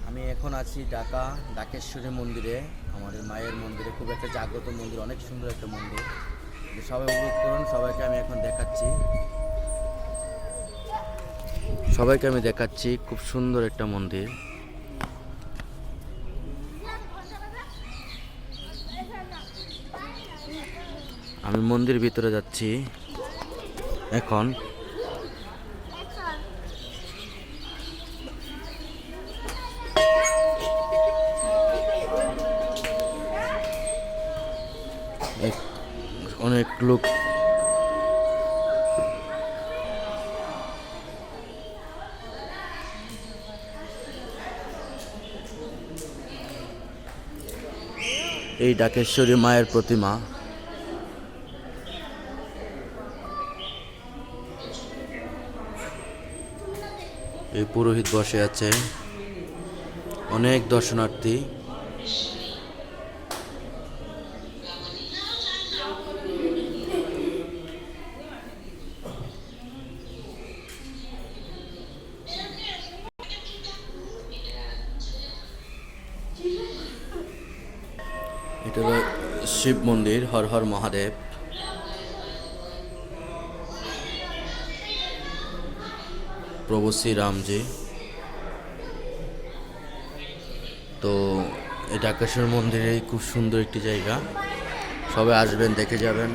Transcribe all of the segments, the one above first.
আমি এখন আছি ঢাকা ঢাকেশ্বরী মন্দিরে, আমাদের মায়ের মন্দিরে। খুব একটা জাগ্রত মন্দির, অনেক সুন্দর একটা মন্দির। সবাই উপভোগ করুন। সবাইকে আমি দেখাচ্ছি খুব সুন্দর একটা মন্দির। আমি মন্দির ভিতরে যাচ্ছি এখন। অনেক লোক এই ঢাকেশ্বরী মায়ের প্রতিমা। এই পুরোহিত বসে আছে, অনেক দর্শনার্থী। এটা হলো শিব মন্দির, হর হর মহাদেব। প্রভু শ্রীরামজি। তো এই ঢাকেশ্বর মন্দিরে খুব সুন্দর একটি জায়গা, সবাই আসবেন, দেখে যাবেন।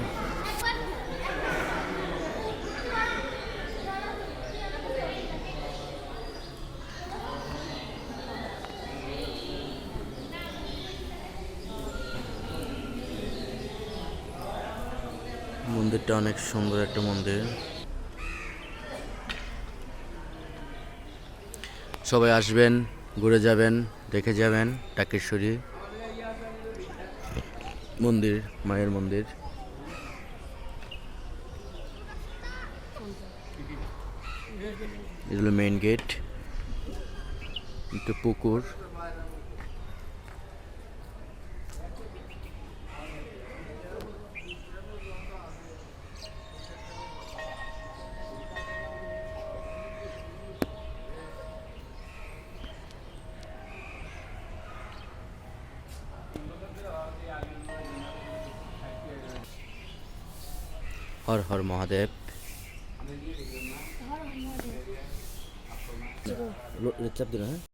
মন্দিরটা অনেক সুন্দর একটা মন্দির, সবাই আসবেন, ঘুরে যাবেন, দেখে যাবেন ঢাকেশ্বরী মন্দির, মায়ের মন্দির। এটা হলো মেইন গেট, একটা পুকুর। হর হর মহাদেব। চাপ দিন, হ্যাঁ।